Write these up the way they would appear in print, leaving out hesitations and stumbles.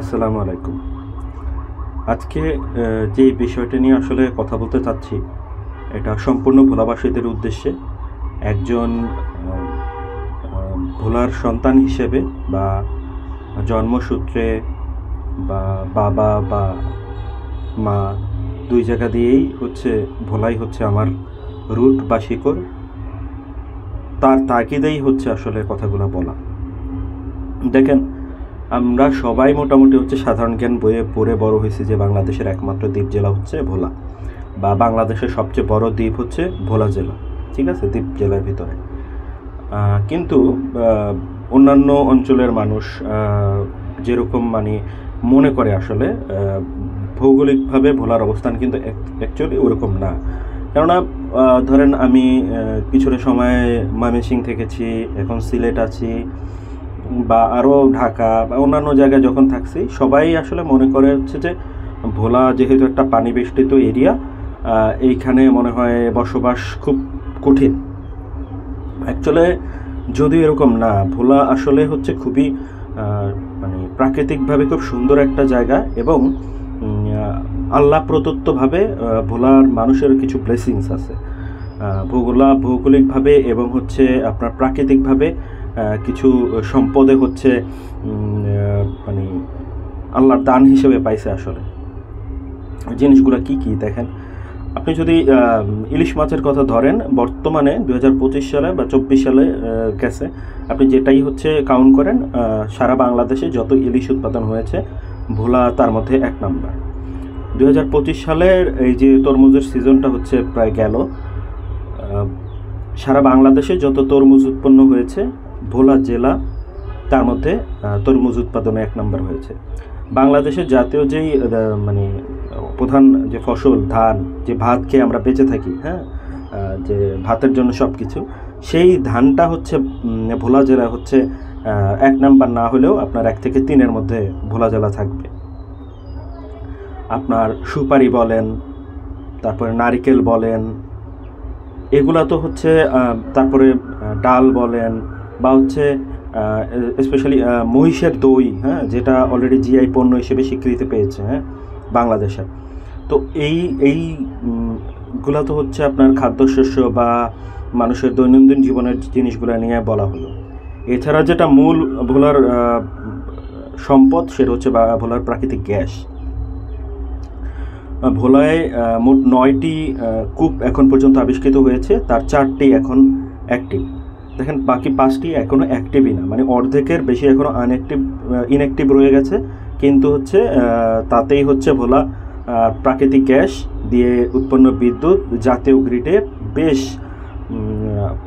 আসসালামু আলাইকুম। আজকে যে বিষয়টা নিয়ে আসলে কথা বলতে চাচ্ছি, এটা সম্পূর্ণ ভোলাবাসীদের উদ্দেশ্যে। একজন আ আ ভোলার সন্তান হিসেবে বা জন্মসূত্রে বা বাবা বা মা ২ জায়গা দিয়েই হচ্ছে ভোলাই হচ্ছে আমার রুট বা শিকড়। তার তাগিদেই হচ্ছে আসলে কথাগুলো বলা। দেখেন, আমরা সবাই মোটামুটি হচ্ছে সাধারণ জ্ঞান বইয়ে পড়ে বড় হয়েছি যে বাংলাদেশের একমাত্র দ্বীপ জেলা হচ্ছে ভোলা, বা বাংলাদেশের সবচেয়ে বড় দ্বীপ হচ্ছে ভোলা জেলা। ঠিক আছে, দ্বীপ জেলার ভিতরে। কিন্তু অন্যান্য অঞ্চলের মানুষ যেরকম মানে মনে করে আসলে ভৌগোলিকভাবে ভোলার অবস্থান কিন্তু অ্যাকচুয়ালি ওরকম না। কেননা ধরেন আমি কিছুটা সময় ময়মনসিংহ থেকেছি, এখন সিলেট আছি, বা আরও ঢাকা বা অন্যান্য জায়গায় যখন থাকছি, সবাই আসলে মনে করে হচ্ছে যে ভোলা যেহেতু একটা পানি বেষ্টিত এরিয়া, এইখানে মনে হয় বসবাস খুব কঠিন। অ্যাকচুয়ালি যদিও এরকম না, ভোলা আসলে হচ্ছে খুবই মানে প্রাকৃতিকভাবে খুব সুন্দর একটা জায়গা, এবং আল্লাহ প্রদত্তভাবে ভোলার মানুষের কিছু ব্লেসিংস আছে। ভৌগোলিকভাবে এবং হচ্ছে আপনার প্রাকৃতিকভাবে কিছু সম্পদে হচ্ছে মানে আল্লাহর দান হিসেবে পাইছে আসলে। জিনিসগুলো কি কি দেখেন, আপনি যদি ইলিশ মাছের কথা ধরেন, বর্তমানে 2025 সালে বা 24 সালে গেছে, আপনি যেটাই হচ্ছে কাউন্ট করেন, সারা বাংলাদেশে যত ইলিশ উৎপাদন হয়েছে, ভোলা তার মধ্যে 1 নাম্বার। 2025 সালের এই যে তরমুজের সিজনটা হচ্ছে প্রায় গেল, সারা বাংলাদেশে যত তরমুজ উৎপন্ন হয়েছে, ভোলা জেলা তার মধ্যে তরমুজ উৎপাদনে 1 নাম্বার হয়েছে। বাংলাদেশের জাতীয় যেই মানে প্রধান যে ফসল ধান, যে ভাত খেয়ে আমরা বেঁচে থাকি, হ্যাঁ, যে ভাতের জন্য সব কিছু, সেই ধানটা হচ্ছে ভোলা জেলা হচ্ছে 1 নাম্বার না হলেও আপনার 1 থেকে 3-এর মধ্যে ভোলা জেলা থাকবে। আপনার সুপারি বলেন, তারপরে নারিকেল বলেন, এগুলা তো হচ্ছে, তারপরে ডাল বলেন, বা হচ্ছে স্পেশালি মহিষের দই, হ্যাঁ, যেটা অলরেডি জিআই পণ্য হিসেবে স্বীকৃতি পেয়েছে, হ্যাঁ, বাংলাদেশে। তো এইগুলা তো হচ্ছে আপনার খাদ্যশস্য বা মানুষের দৈনন্দিন জীবনের জিনিসগুলো নিয়ে বলা হলো। এছাড়া যেটা মূল ভোলার সম্পদ, সেটা হচ্ছে ভোলার প্রাকৃতিক গ্যাস। ভোলায় মোট 9টি কূপ এখন পর্যন্ত আবিষ্কৃত হয়েছে, তার 4টি এখন অ্যাক্টিভ। দেখেন, বাকি 5টি এখনও অ্যাক্টিভই না, মানে অর্ধেকের বেশি এখনও ইনঅ্যাক্টিভ রয়ে গেছে। কিন্তু হচ্ছে তাতেই হচ্ছে ভোলা প্রাকৃতিক গ্যাস দিয়ে উৎপন্ন বিদ্যুৎ জাতীয় গ্রিডে বেশ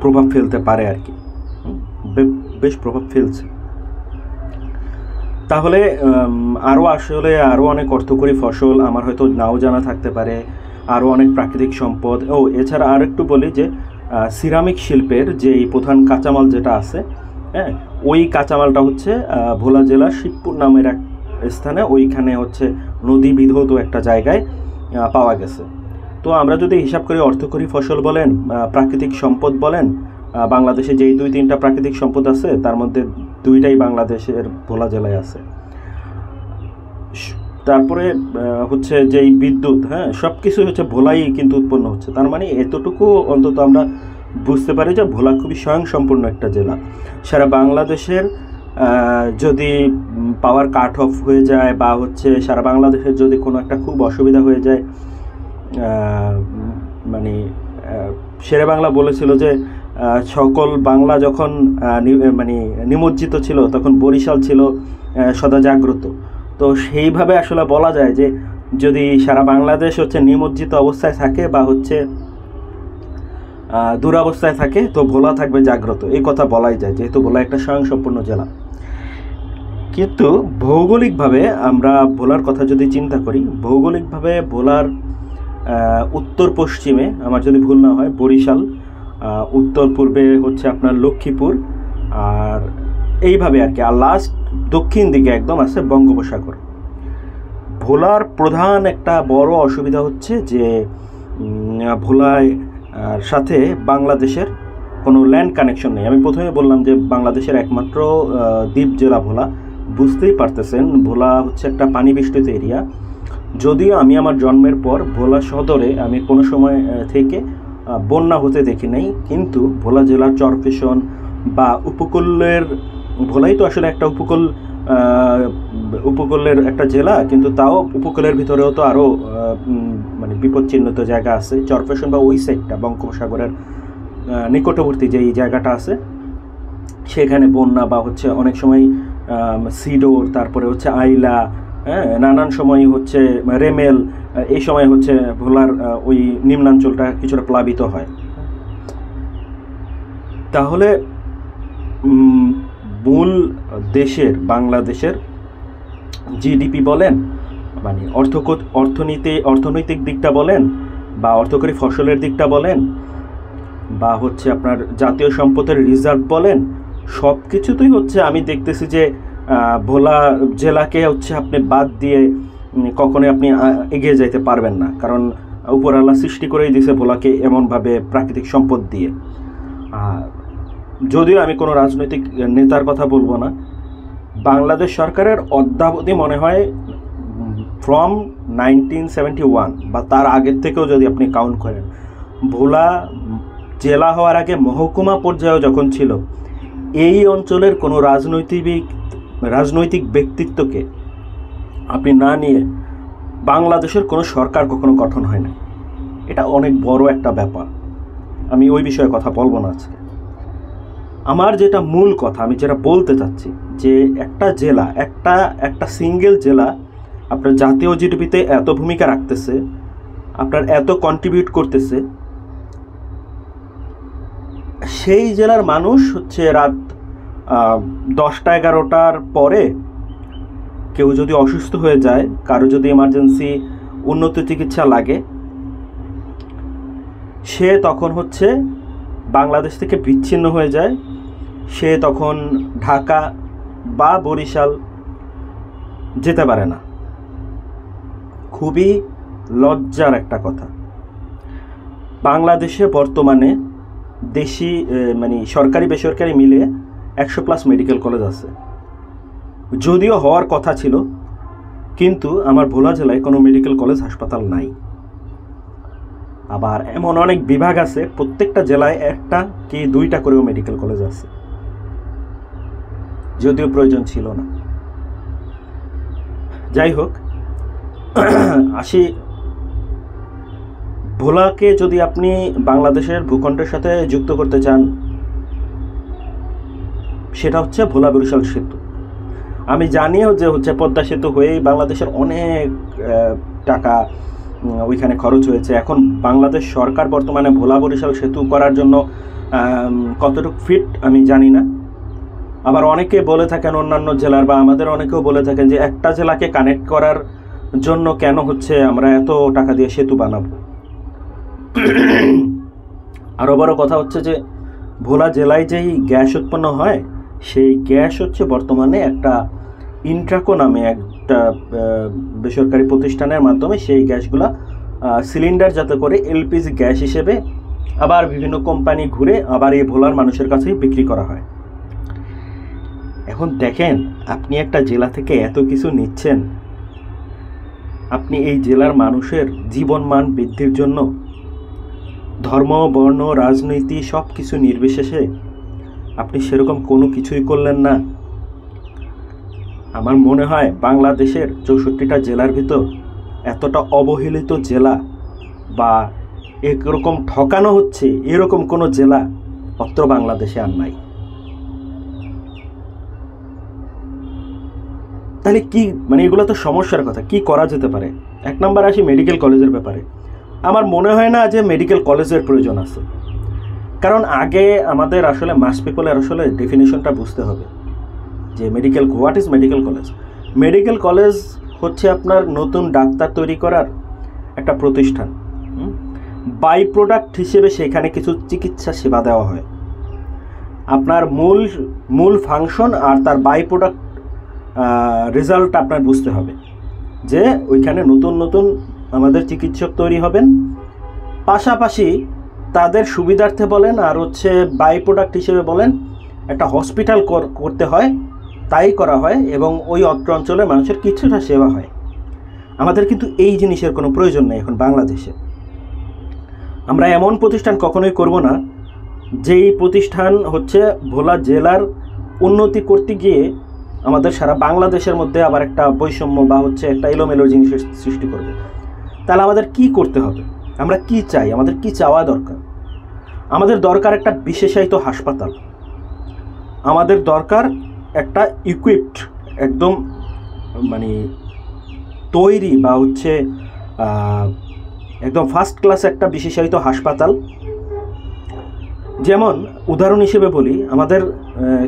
প্রভাব ফেলতে পারে আর কি, বেশ প্রভাব ফেলছে। তাহলে আরও অনেক অর্থকরী ফসল আমার হয়তো নাও জানা থাকতে পারে, আরও অনেক প্রাকৃতিক সম্পদ। এছাড়া আর একটু বলি যে সিরামিক শিল্পের যেই প্রধান কাঁচামাল যেটা আছে, হ্যাঁ, ওই কাঁচামালটা হচ্ছে ভোলা জেলার শিবপুর নামের এক স্থানে, ওইখানে হচ্ছে নদী বিধৌত একটা জায়গায় পাওয়া গেছে। তো আমরা যদি হিসাব করি, অর্থকরী ফসল বলেন, প্রাকৃতিক সম্পদ বলেন, বাংলাদেশে যেই 2-3টা প্রাকৃতিক সম্পদ আছে, তার মধ্যে 2টাই বাংলাদেশের ভোলা জেলায় আছে। তারপরে হচ্ছে যেই বিদ্যুৎ, হ্যাঁ, সব কিছুই হচ্ছে ভোলাই কিন্তু উৎপন্ন হচ্ছে। তার মানে এতটুকু অন্তত আমরা বুঝতে পারি যে ভোলা খুবই স্বয়ংসম্পূর্ণ একটা জেলা। সারা বাংলাদেশের যদি পাওয়ার কাট অফ হয়ে যায়, বা হচ্ছে সারা বাংলাদেশের যদি কোনো একটা খুব অসুবিধা হয়ে যায়, মানে শেরে বাংলা বলেছিল যে সকল বাংলা যখন মানে নিমজ্জিত ছিল, তখন বরিশাল ছিল সদা জাগ্রত। তো সেইভাবে আসলে বলা যায় যে যদি সারা বাংলাদেশ হচ্ছে নিমজ্জিত অবস্থায় থাকে বা হচ্ছে দুরাবস্থায় থাকে, তো ভোলা থাকবে জাগ্রত, এই কথা বলাই যায়, যেহেতু ভোলা একটা স্বয়ংসম্পূর্ণ জেলা। কিন্তু ভৌগোলিকভাবে আমরা ভোলার কথা যদি চিন্তা করি, ভৌগোলিকভাবে ভোলার উত্তর পশ্চিমে, আমার যদি ভুল না হয়, বরিশাল, উত্তর পূর্বে হচ্ছে আপনার লক্ষ্মীপুর, আর এইভাবে আর কি, আর লাস্ট দক্ষিণ দিকে একদম আছে বঙ্গোপসাগর। ভোলার প্রধান একটা বড় অসুবিধা হচ্ছে যে ভোলায় সাথে বাংলাদেশের কোনো ল্যান্ড কানেকশন নেই। আমি প্রথমে বললাম যে বাংলাদেশের একমাত্র দ্বীপ জেলা ভোলা, বুঝতেই পারতেছেন ভোলা হচ্ছে একটা পানি বেষ্টিত এরিয়া। যদিও আমি আমার জন্মের পর ভোলা সদরে আমি কোনো সময় থেকে বন্যা হতে দেখি নাই, কিন্তু ভোলা জেলার চরফ্যাশন বা উপকূলের, ভোলাই তো আসলে একটা উপকূলের একটা জেলা, কিন্তু তাও উপকূলের ভিতরেও তো আরও মানে বিপদচিহ্নিত জায়গা আছে। চরফ্যাশন বা ওই সাইডটা বঙ্গোপসাগরের নিকটবর্তী যেই জায়গাটা আছে সেখানে বন্যা বা হচ্ছে অনেক সময় সিডোর, তারপরে হচ্ছে আইলা, হ্যাঁ, নানান সময় হচ্ছে রেমেল, এই সময় হচ্ছে ভোলার ওই নিম্নাঞ্চলটা কিছুটা প্লাবিত হয়। তাহলে মূল দেশের বাংলাদেশের জিডিপি বলেন, মানে অর্থনৈতিক দিকটা বলেন, বা অর্থকরী ফসলের দিকটা বলেন, বা হচ্ছে আপনার জাতীয় সম্পদের রিজার্ভ বলেন, সব কিছুতেই হচ্ছে আমি দেখতেছি যে ভোলা জেলাকে হচ্ছে আপনি বাদ দিয়ে কখনোই আপনি এগিয়ে যাইতে পারবেন না। কারণ উপরআল্লাহ সৃষ্টি করেই দিয়েছে ভোলাকে এমনভাবে প্রাকৃতিক সম্পদ দিয়ে। যদিও আমি কোনো রাজনৈতিক নেতার কথা বলবো না, বাংলাদেশ সরকারের অদ্যাবধি মনে হয় ফ্রম 1971 বা তার আগের থেকেও যদি আপনি কাউন্ট করেন, ভোলা জেলা হওয়ার আগে মহকুমা পর্যায়েও যখন ছিল, এই অঞ্চলের কোনো রাজনৈতিক ব্যক্তিত্বকে আপনি না নিয়ে বাংলাদেশের কোনো সরকার কখনো গঠন হয় না। এটা অনেক বড় একটা ব্যাপার। আমি ওই বিষয়ে কথা বলবো না আজকে। আমার যেটা মূল কথা, আমি যেটা বলতে চাচ্ছি, যে একটা জেলা, একটা সিঙ্গেল জেলা আপনার জাতীয় জিডিপিতে এত ভূমিকা রাখতেছে, আপনার এত কন্ট্রিবিউট করতেছে, সেই জেলার মানুষ হচ্ছে রাত 10টা-11টার পরে কেউ যদি অসুস্থ হয়ে যায়, কারো যদি এমার্জেন্সি উন্নত চিকিৎসা লাগে, সে তখন হচ্ছে বাংলাদেশ থেকে বিচ্ছিন্ন হয়ে যায়। সে তখন ঢাকা বা বরিশাল যেতে পারে না। খুবই লজ্জার একটা কথা। বাংলাদেশে বর্তমানে দেশি মানে সরকারি বেসরকারি মিলে 100+ মেডিকেল কলেজ আছে, যদিও হওয়ার কথা ছিল, কিন্তু আমার ভোলা জেলায় কোনো মেডিকেল কলেজ হাসপাতাল নাই। আবার এমন অনেক বিভাগ আছে, প্রত্যেকটা জেলায় 1টা কি 2টা করেও মেডিকেল কলেজ আছে, যদিও প্রয়োজন ছিল না। যাই হোক, আসি ভোলাকে যদি আপনি বাংলাদেশের ভূখণ্ডের সাথে যুক্ত করতে চান, সেটা হচ্ছে ভোলা বরিশাল সেতু। আমি জানিও যে হচ্ছে পদ্মা সেতু হয়েই বাংলাদেশের অনেক টাকা ওইখানে খরচ হয়েছে। এখন বাংলাদেশ সরকার বর্তমানে ভোলা বরিশাল সেতু করার জন্য কতটুকু ফিট আমি জানি না। আবার অনেকে বলে থাকেন, অন্যান্য জেলার বা আমাদের অনেকেও বলে থাকেন যে একটা জেলাকে কানেক্ট করার জন্য কেন হচ্ছে আমরা এত টাকা দিয়ে সেতু বানাবো। আরও বড় কথা হচ্ছে যে ভোলা জেলায় যেই গ্যাস উৎপন্ন হয়, সেই গ্যাস হচ্ছে বর্তমানে একটা ইন্ট্রাকো নামে একটা বেসরকারি প্রতিষ্ঠানের মাধ্যমে সেই গ্যাসগুলা সিলিন্ডার যাতে করে এলপিজি গ্যাস হিসেবে আবার বিভিন্ন কোম্পানি ঘুরে আবার এই ভোলার মানুষের কাছেই বিক্রি করা হয়। এখন দেখেন, আপনি একটা জেলা থেকে এত কিছু নিচ্ছেন, আপনি এই জেলার মানুষের জীবনমান বৃদ্ধির জন্য ধর্ম, বর্ণ, রাজনীতি সব কিছু নির্বিশেষে আপনি সেরকম কোনো কিছুই করলেন না। আমার মনে হয় বাংলাদেশের 64টা জেলার ভিতর এতটা অবহেলিত জেলা বা এরকম ঠকানো হচ্ছে এরকম কোনো জেলা অত্র বাংলাদেশে আর নাই। তাহলে কি, মানে এগুলো তো সমস্যার কথা, কি করা যেতে পারে? 1 নম্বর আসি মেডিকেল কলেজের ব্যাপারে। আমার মনে হয় না যে মেডিকেল কলেজের প্রয়োজন আছে, কারণ আগে আমাদের আসলে মাস পিপলের আসলে ডেফিনিশনটা বুঝতে হবে যে what is medical college. Medical college হচ্ছে আপনার নতুন ডাক্তার তৈরি করার একটা প্রতিষ্ঠান। বাই প্রোডাক্ট হিসেবে সেখানে কিছু চিকিৎসা সেবা দেওয়া হয়। আপনার মূল ফাংশন আর তার বাই প্রোডাক্ট রেজাল্ট আপনার বুঝতে হবে যে ওইখানে নতুন আমাদের চিকিৎসক তৈরি হবেন, পাশাপাশি তাদের সুবিধার্থে বলেন আর হচ্ছে বাই প্রোডাক্ট হিসেবে বলেন একটা হসপিটাল করতে হয়, তাই করা হয় এবং ওই অত্র অঞ্চলের মানুষের কিছুটা সেবা হয়। আমাদের কিন্তু এই জিনিসের কোনো প্রয়োজন নেই এখন বাংলাদেশে। আমরা এমন প্রতিষ্ঠান কখনোই করব না যেই প্রতিষ্ঠান হচ্ছে ভোলা জেলার উন্নতি করতে গিয়ে আমাদের সারা বাংলাদেশের মধ্যে আবার একটা বৈষম্য বা হচ্ছে একটা এলোমেলো জিনিসের সৃষ্টি করবে। তাহলে আমাদের কি করতে হবে, আমরা কি চাই, আমাদের কি চাওয়া দরকার? আমাদের দরকার একটা বিশেষায়িত হাসপাতাল, আমাদের দরকার একটা ইকুইপড একদম মানে তৈরি বা হচ্ছে একদম ফার্স্ট ক্লাস একটা বিশেষায়িত হাসপাতাল। যেমন উদাহরণ হিসেবে বলি, আমাদের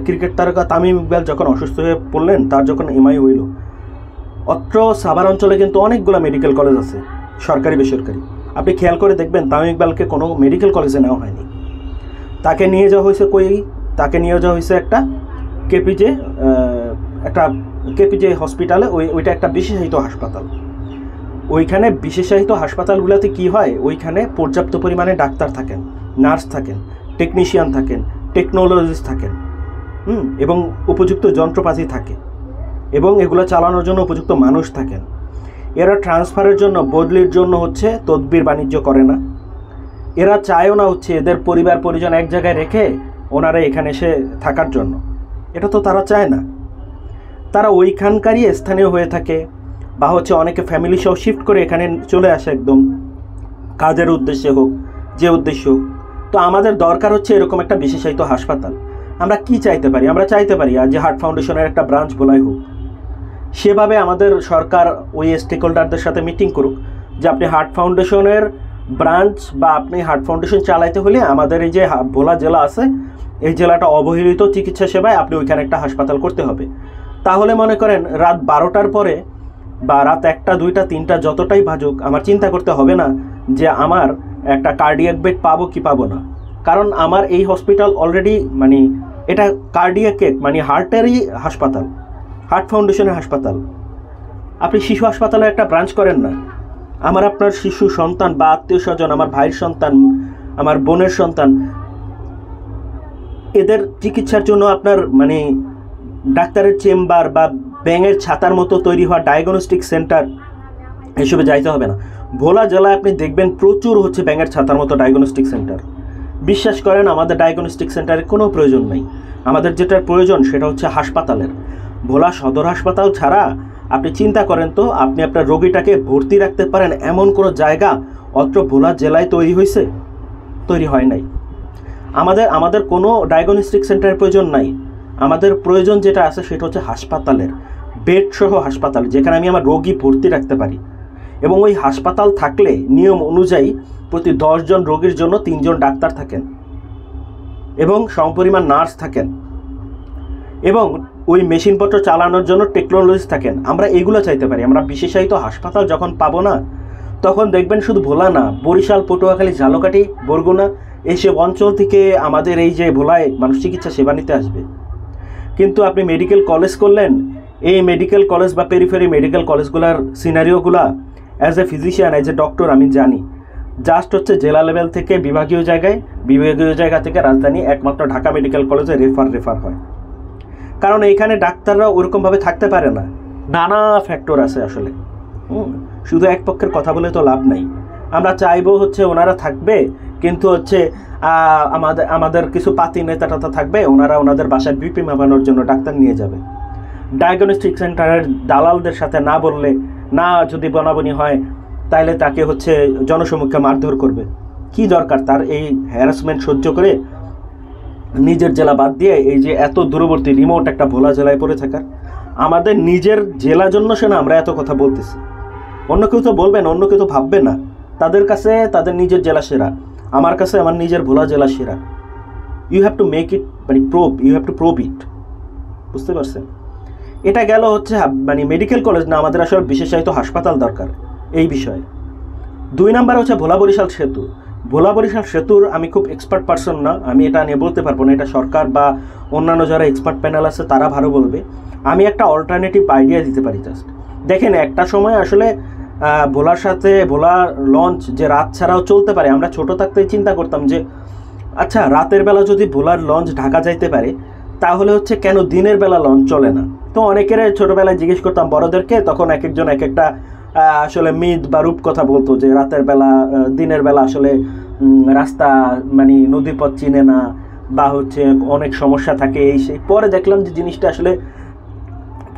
ক্রিকেট তারকা তামিম ইকবাল যখন অসুস্থ হয়ে পড়লেন, তার যখন এমআই হইল, অত্র সাভার অঞ্চলে কিন্তু অনেকগুলো মেডিকেল কলেজ আছে, সরকারি বেসরকারি। আপনি খেয়াল করে দেখবেন তামিম ইকবালকে কোনো মেডিকেল কলেজে নেওয়া হয়নি, তাকে নিয়ে যাওয়া হয়েছে তাকে নিয়ে যাওয়া হয়েছে একটা কেপিজে হসপিটালে। ওইটা একটা বিশেষায়িত হাসপাতাল। ওইখানে বিশেষায়িত হাসপাতালগুলোতে কি হয়, ওইখানে পর্যাপ্ত পরিমাণে ডাক্তার থাকেন, নার্স থাকেন, টেকনিশিয়ান থাকেন, টেকনোলজিস্ট থাকেন, এবং উপযুক্ত যন্ত্রপাতি থাকে, এবং এগুলো চালানোর জন্য উপযুক্ত মানুষ থাকেন। এরা ট্রান্সফারের জন্য, বদলির জন্য হচ্ছে তদবির বাণিজ্য করে না। এরা চায়ও না হচ্ছে এদের পরিবার পরিজন এক জায়গায় রেখে ওনারা এখানে এসে থাকার জন্য, এটা তো তারা চায় না। তারা ওইখানকারই স্থানীয় হয়ে থাকে, বা হচ্ছে অনেকে ফ্যামিলি সহ শিফট করে এখানে চলে আসে একদম কাজের উদ্দেশ্যে হোক, যে উদ্দেশ্য হোক। তো আমাদের দরকার হচ্ছে এরকম একটা বিশেষায়িত হাসপাতাল। আমরা কি চাইতে পারি? আমরা চাইতে পারি যে হার্ট ফাউন্ডেশনের একটা ব্রাঞ্চ বলাই হোক। সেভাবে আমাদের সরকার ওই স্টেক হোল্ডারদের সাথে মিটিং করুক যে আপনি হার্ট ফাউন্ডেশনের ব্রাঞ্চ বা আপনি হার্ট ফাউন্ডেশন চালাইতে হলে আমাদের এই যে ভোলা জেলা আছে, এই জেলাটা অবহেলিত চিকিৎসা সেবায়, আপনি ওইখানে একটা হাসপাতাল করতে হবে। তাহলে মনে করেন রাত 12টার পরে বা রাত 1টা 2টা 3টা যতটাই বাজুক, আমার চিন্তা করতে হবে না যে আমার একটা কার্ডিয়াক বেড পাবো কি পাবো না। কারণ আমার এই হসপিটাল অলরেডি মানে এটা কার্ডিয়াকের মানে হার্টেরই হাসপাতাল, হার্ট ফাউন্ডেশনের হাসপাতাল। আপনি শিশু হাসপাতালে একটা ব্রাঞ্চ করেন না, আপনার শিশু সন্তান বা আত্মীয় স্বজন, আমার ভাইয়ের সন্তান, আমার বোনের সন্তান, এদের চিকিৎসার জন্য আপনার মানে ডাক্তারের চেম্বার বা ব্যাঙের ছাতার মতো তৈরি হওয়া ডায়াগনস্টিক সেন্টার এসবে যাইতে হবে না। ভোলা জেলায় আপনি দেখবেন প্রচুর হচ্ছে ব্যাঙের ছাতার মতো ডায়াগনস্টিক সেন্টার। বিশ্বাস করেন আমাদের ডায়াগনস্টিক সেন্টারের কোনো প্রয়োজন নেই। আমাদের যেটার প্রয়োজন সেটা হচ্ছে হাসপাতালের। ভোলা সদর হাসপাতাল ছাড়া আপনি চিন্তা করেন তো, আপনি আপনার রোগীটাকে ভর্তি রাখতে পারেন এমন কোনো জায়গা অত্র ভোলা জেলায় তৈরি হয় নাই। আমাদের কোনো ডায়াগনস্টিক সেন্টারের প্রয়োজন নাই। আমাদের প্রয়োজন যেটা আছে সেটা হচ্ছে হাসপাতালের, বেড সহ হাসপাতাল, যেখানে আমি আমার রোগী ভর্তি রাখতে পারি। এবং ওই হাসপাতাল থাকলে নিয়ম অনুযায়ী প্রতি 10 জন রোগীর জন্য 3 জন ডাক্তার থাকেন এবং সমপরিমাণ নার্স থাকেন, এবং ওই মেশিনপত্র চালানোর জন্য টেকনোলজি থাকেন। আমরা এইগুলো চাইতে পারি। আমরা বিশেষায়িত হাসপাতাল যখন পাবো না, তখন দেখবেন শুধু ভোলা না, বরিশাল, পটুয়াখালী, ঝালকাঠি, বরগুনা এইসব অঞ্চল থেকে আমাদের এই যে ভোলায় মানুষ চিকিৎসা সেবা নিতে আসবে। কিন্তু আপনি মেডিকেল কলেজ করলেন, এই মেডিকেল কলেজ বা পেরিফেরি মেডিকেল কলেজগুলোর সিনারিওগুলা as a physician, as a doctor আমি জানি, জাস্ট হচ্ছে জেলা লেভেল থেকে বিভাগীয় জায়গা থেকে রাজধানী একমাত্র ঢাকা মেডিকেল কলেজে রেফার হয়। কারণ এইখানে ডাক্তাররা ওরকমভাবে থাকতে পারে না, নানা ফ্যাক্টর আছে আসলে। শুধু এক পক্ষের কথা বলে তো লাভ নাই। আমরা চাইবো হচ্ছে ওনারা থাকবে, কিন্তু হচ্ছে আমাদের কিছু পাতি নেতা থাকবে, ওনারা ওনাদের বাসায় বিপি মাপানোর জন্য ডাক্তার নিয়ে যাবে। ডায়াগনস্টিক সেন্টারের দালালদের সাথে না বললে, না যদি বনাবনি হয়, তাইলে তাকে হচ্ছে জনসমক্ষে মারধর করবে। কি দরকার তার এই হ্যারাসমেন্ট সহ্য করে নিজের জেলা বাদ দিয়ে এই যে এত দূরবর্তী রিমোট একটা ভোলা জেলায় পড়ে থাকার? আমাদের নিজের জেলা জন্য সে না আমরা এত কথা বলতেছি। অন্য কেউ তো বলবেন, অন্য কেউ তো ভাববে না। তাদের কাছে তাদের নিজের জেলা সেরা, আমার কাছে আমার নিজের ভোলা জেলা সেরা। You have to make it মানে you have to prove it. বুঝতে পারছেন? এটা গেল হচ্ছে মানে মেডিকেল কলেজ না, আমাদের আসলে বিশেষায়িত হাসপাতাল দরকার এই বিষয়ে। 2 নাম্বার হচ্ছে ভোলা বরিশাল সেতু। ভোলা বরিশাল সেতুর আমি খুব এক্সপার্ট পারসন না, আমি এটা নিয়ে বলতে পারবো না। এটা সরকার বা অন্যান্য যারা এক্সপার্ট প্যানেল আছে তারা ভালো বলবে। আমি একটা অল্টারনেটিভ আইডিয়া দিতে পারি। জাস্ট দেখেন, একটা সময় আসলে ভোলার সাথে ভোলা লঞ্চ যে রাত ছাড়াও চলতে পারে, আমরা ছোট থাকতেই চিন্তা করতাম যে আচ্ছা রাতের বেলা যদি ভোলার লঞ্চ ঢাকা যাইতে পারে, তাহলে হচ্ছে কেন দিনের বেলা লঞ্চ চলে না? তো অনেকের ছোটোবেলায় জিজ্ঞেস করতাম বড়দেরকে, তখন এক একজন এক একটা আসলে মিথ বা রূপকথা বলতো যে রাতের বেলা দিনের বেলা আসলে রাস্তা মানে নদীপথ চিনে না বা হচ্ছে অনেক সমস্যা থাকে এই সেই। পরে দেখলাম যে জিনিসটা আসলে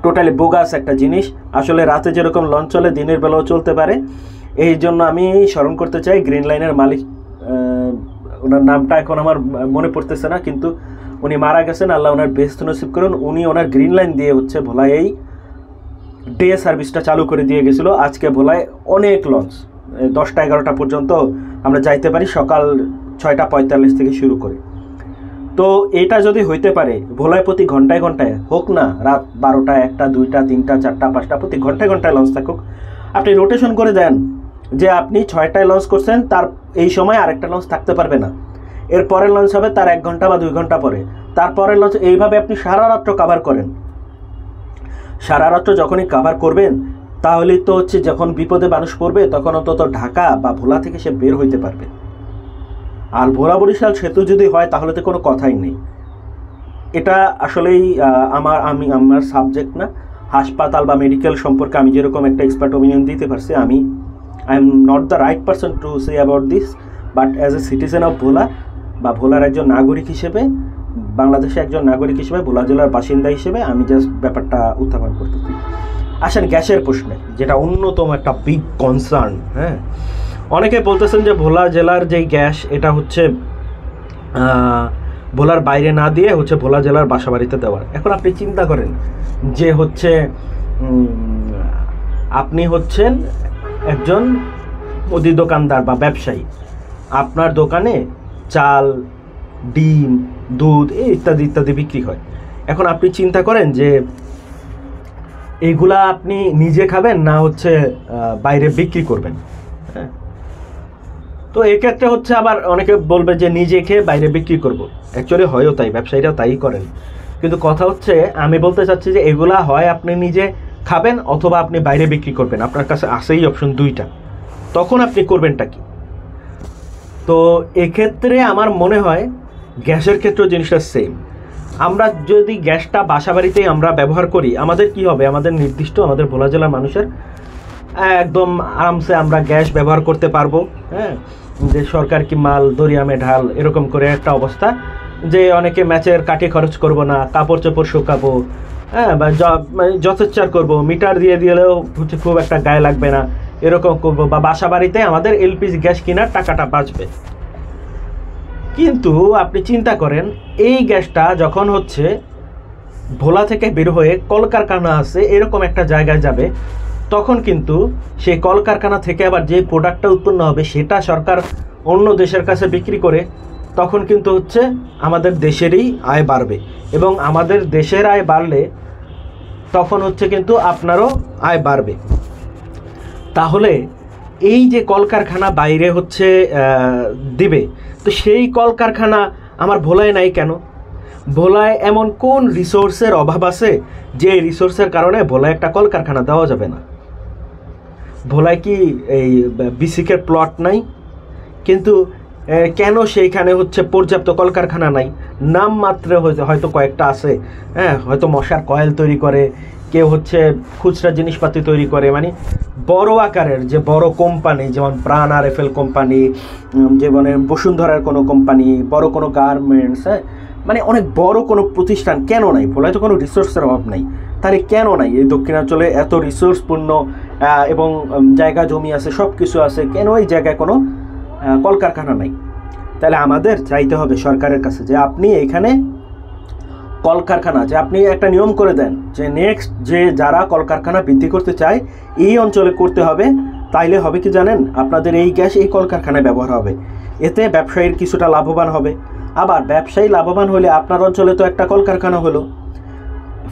টোটালি বোগাস একটা জিনিস। আসলে রাতে যেরকম লঞ্চ চলে দিনের বেলাও চলতে পারে। এই জন্য আমি স্মরণ করতে চাই গ্রিন লাইনের মালিক, ওনার নামটা এখন আমার মনে পড়তেছে না, কিন্তু উনি মারা গেছেন, আল্লাহ ওনার বেহেশত নসিব করুন। উনি ওনার গ্রিন লাইন দিয়ে হচ্ছে ভোলায় এই ডে সার্ভিসটা চালু করে দিয়ে গেছিলো। আজকে ভোলায় অনেক লঞ্চ 10টা 11টা পর্যন্ত আমরা যাইতে পারি, সকাল 6টা 45 থেকে শুরু করে। তো এটা যদি হইতে পারে ভোলায় প্রতি ঘন্টায় ঘন্টায় হোক না, রাত 12টা 1টা 2টা 3টা 4টা 5টা প্রতি ঘন্টায় ঘন্টায় লঞ্চ থাকুক, আপনি রোটেশন করে দেন যে আপনি 6টায় লঞ্চ করছেন, তার এই সময় আরেকটা লঞ্চ থাকতে পারবে না, এর পরের লঞ্চ হবে তার 1 ঘন্টা বা 2 ঘন্টা পরে, তারপরের লঞ্চ, এইভাবে আপনি সারা রাত্র কাভার করেন। সারা রাত্র যখনই কাভার করবেন তাহলেই তো হচ্ছে যখন বিপদে মানুষ পড়বে তখন অন্তত ঢাকা বা ভোলা থেকে সে বের হইতে পারবে। আর ভোলা বরিশাল সেতু যদি হয় তাহলে তো কোনো কথাই নেই। এটা আসলেই আমার সাবজেক্ট না। হাসপাতাল বা মেডিকেল সম্পর্কে আমি যেরকম একটা এক্সপার্ট ওপিনিয়ন দিতে পারছি, I am not the right person to say about this, but as a citizen of Bhola বা ভোলার একজন নাগরিক হিসেবে, বাংলাদেশে একজন নাগরিক হিসেবে, ভোলা জেলার বাসিন্দা হিসেবে আমি জাস্ট ব্যাপারটা উত্থাপন করতেছি। আসেন গ্যাসের প্রশ্নে, যেটা অন্যতম একটা বিগ কনসার্ন। হ্যাঁ, অনেকে বলতেছেন যে ভোলা জেলার যেই গ্যাস এটা হচ্ছে ভোলার বাইরে না দিয়ে হচ্ছে ভোলা জেলার বাসাবাড়িতে দেওয়ার। এখন আপনি চিন্তা করেন যে হচ্ছে আপনি হচ্ছেন একজন মুদি দোকানদার বা ব্যবসায়ী, আপনার দোকানে চাল, ডিম, দুধ ইত্যাদি ইত্যাদি বিক্রি হয়। এখন আপনি চিন্তা করেন যে এইগুলা আপনি নিজে খাবেন না হচ্ছে বাইরে বিক্রি করবেন। হ্যাঁ, তো এক্ষেত্রে হচ্ছে আবার অনেকে বলবে যে নিজে খেয়ে বাইরে বিক্রি করব। অ্যাকচুয়ালি হয়ও তাই, ব্যবসায়ীরা তাই করেন। কিন্তু কথা হচ্ছে আমি বলতে চাচ্ছি যে এগুলা হয় আপনি নিজে খাবেন অথবা আপনি বাইরে বিক্রি করবেন, আপনার কাছে আসেই অপশন 2টা, তখন আপনি করবেনটা কি? তো এক্ষেত্রে আমার মনে হয় গ্যাসের ক্ষেত্রেও জিনিসটা সেম। আমরা যদি গ্যাসটা বাসাবাড়িতেই আমরা ব্যবহার করি, আমাদের কি হবে, আমাদের নির্দিষ্ট আমাদের ভোলা জেলার মানুষের একদম আরামসে আমরা গ্যাস ব্যবহার করতে পারবো। হ্যাঁ, যে সরকার কি মাল দরিয়ামে ঢাল এরকম করে একটা অবস্থা, যে অনেকে ম্যাচের কাঠি খরচ করব না, কাপড় চোপড় শুকাবো, হ্যাঁ, বা যথেচ্ছার করবো, মিটার দিয়ে দিলেও হচ্ছে খুব একটা গায়ে লাগবে না, এরকম করবো, বা বাসা বাড়িতে আমাদের এলপিজি গ্যাস কেনার টাকাটা বাঁচবে। কিন্তু আপনি চিন্তা করেন এই গ্যাসটা যখন হচ্ছে ভোলা থেকে বের হয়ে কলকারখানা আছে এরকম একটা জায়গায় যাবে, তখন কিন্তু সেই কলকারখানা থেকে আবার যে প্রোডাক্টটা উৎপন্ন হবে সেটা সরকার অন্য দেশের কাছে বিক্রি করে, তখন কিন্তু হচ্ছে আমাদের দেশেরই আয় বাড়বে, এবং আমাদের দেশের আয় বাড়লে তখন হচ্ছে কিন্তু আপনারও আয় বাড়বে। তাহলে এই যে কলকারখানা বাইরে হচ্ছে দিবে, তো সেই কলকারখানা আমার ভোলায় নাই কেন? ভোলায় এমন কোন রিসোর্সের অভাব আছে যে রিসোর্সের কারণে ভোলায় একটা কলকারখানা দেওয়া যাবে না? ভোলায় কি এই বিসিকের প্লট নাই? কিন্তু কেন সেইখানে হচ্ছে পর্যাপ্ত কলকারখানা নাই? নাম মাত্র হয়তো কয়েকটা আছে, হ্যাঁ, হয়তো মশার কয়েল তৈরি করে, কেউ হচ্ছে খুচরা জিনিসপাতি তৈরি করে, মানে বড় আকারের যে বড় কোম্পানি, যেমন প্রাণ RFL কোম্পানি, যেমন বসুন্ধরার কোনো কোম্পানি, বড় কোনো গার্মেন্টস, হ্যাঁ, মানে অনেক বড় কোনো প্রতিষ্ঠান কেন নাই? ভোলায় তো কোনো রিসোর্সের অভাব নাই, তাহলে কেন নাই? এই দক্ষিণাঞ্চলে এত রিসোর্সপূর্ণ এবং জায়গা জমি আছে, সব কিছু আছে, কেন এই জায়গায় কোনো কলকারখানা নাই? তাহলে আমাদের চাইতে হবে সরকারের কাছে যে আপনি এখানে কলকারখানা, যে আপনি একটা নিয়ম করে দেন যে নেক্সট যে যারা কলকারখানা বৃদ্ধি করতে চায় এই অঞ্চলে করতে হবে। তাইলে হবে কি জানেন, আপনাদের এই গ্যাস এই কলকারখানায় ব্যবহার হবে, এতে ব্যবসায়ীর কিছুটা লাভবান হবে। আবার ব্যবসায়ী লাভবান হলে আপনার অঞ্চলে তো একটা কলকারখানা হলো,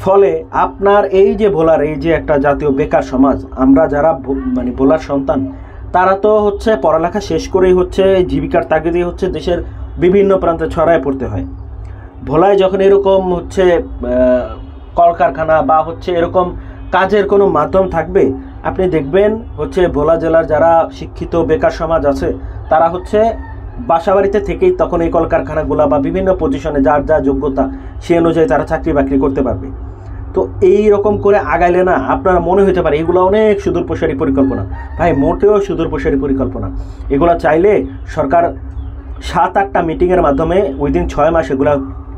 ফলে আপনার এই যে ভোলার এই যে একটা জাতীয় বেকার সমাজ, আমরা যারা মানে ভোলার সন্তান, তারা তো হচ্ছে পড়ালেখা শেষ করেই হচ্ছে জীবিকার তাগিদে হচ্ছে দেশের বিভিন্ন প্রান্তে ছড়ায় পড়তে হয়। ভোলায় যখন এরকম হচ্ছে কলকারখানা বা হচ্ছে এরকম কাজের কোনো মাধ্যম থাকবে, আপনি দেখবেন হচ্ছে ভোলা জেলার যারা শিক্ষিত বেকার সমাজ আছে তারা হচ্ছে বাসা বাড়িতে থেকেই তখন এই কলকারখানাগুলো বা বিভিন্ন পজিশনে যার যা যোগ্যতা সে অনুযায়ী তারা চাকরি বাকরি করতে পারবে। তো এই রকম করে আগাইলে না আপনারা মনে হতে পারে এগুলো অনেক সুদূরপ্রসারী পরিকল্পনা। ভাই মোটেও সুদূরপ্রসারী পরিকল্পনা। এগুলো চাইলে সরকার 7-8টা মিটিংয়ের মাধ্যমে উইদিন 6 মাস এগুলো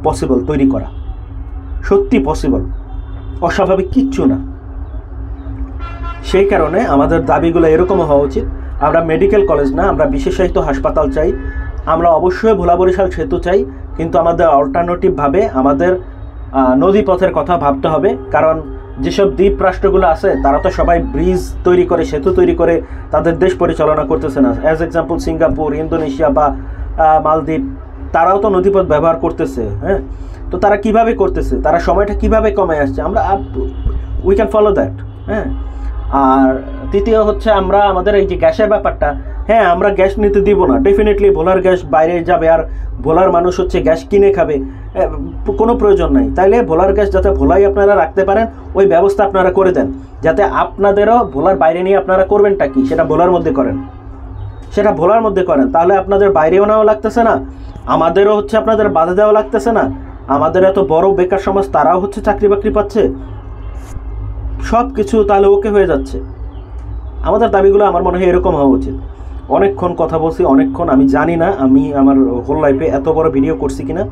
পসিবল তৈরি করা, সত্যি পসিবল, অস্বাভাবিক কিচ্ছু না। সেই কারণে আমাদের দাবিগুলো এরকম হওয়া উচিত। আমরা মেডিকেল কলেজ না, আমরা বিশেষায়িত হাসপাতাল চাই, আমরা অবশ্যই ভোলা বরিশাল সেতু চাই, কিন্তু আমাদের অল্টারনেটিভভাবে আমাদের নদীপথের কথা ভাবতে হবে। কারণ যেসব দ্বীপ রাষ্ট্রগুলো আছে তারা তো সবাই ব্রিজ তৈরি করে, সেতু তৈরি করে তাদের দেশ পরিচালনা করতেছে না। অ্যাজ এক্সাম্পল সিঙ্গাপুর, ইন্দোনেশিয়া বা মালদ্বীপ, তারাও তো নদীপথ ব্যবহার করতেছে। হ্যাঁ, তো তারা কিভাবে করতেছে, তারা সময়টা কিভাবে কমে আসছে, আমরা উই ক্যান ফলো দ্যাট। হ্যাঁ, আর তৃতীয় হচ্ছে আমরা আমাদের এই যে গ্যাসের ব্যাপারটা, হ্যাঁ আমরা গ্যাস নিতে দিব না, ডেফিনেটলি ভোলার গ্যাস বাইরে যাবে, আর ভোলার মানুষ হচ্ছে গ্যাস কিনে খাবে, কোনো প্রয়োজন নাই। তাইলে ভোলার গ্যাস যাতে ভোলাই আপনারা রাখতে পারেন ওই ব্যবস্থা আপনারা করে দেন, যাতে আপনাদেরও ভোলার বাইরে নিয়ে আপনারা করবেনটা কি সেটা ভোলার মধ্যে করেন, সেটা ভোলার মধ্যে করেন। তাহলে আপনাদের বাইরেও নেওয়া লাগতেছে না, আমাদেরও হচ্ছে আপনাদের বাধা দেওয়া লাগতেছে না, আমাদের এত বড় বেকার সমাজ তারাও হচ্ছে চাকরি বাকরি পাচ্ছে, সব কিছু তাহলে ওকে হয়ে যাচ্ছে। আমাদের দাবিগুলো আমার মনে হয় এরকম হওয়া উচিত। অনেকক্ষণ কথা বলছি, অনেকক্ষণ, আমি জানি না আমি আমার হোল লাইফে এত বড় ভিডিও করছি কিনা,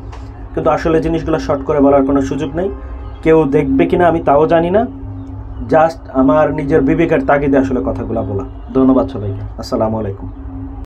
কিন্তু আসলে জিনিসগুলো শর্ট করে বলার কোনো সুযোগ নেই। কেউ দেখবে কিনা আমি তাও জানি না, জাস্ট আমার নিজের বিবেকের তাগিদে আসলে কথাগুলো বলা। ধন্যবাদ সবাইকে, আসসালামু আলাইকুম।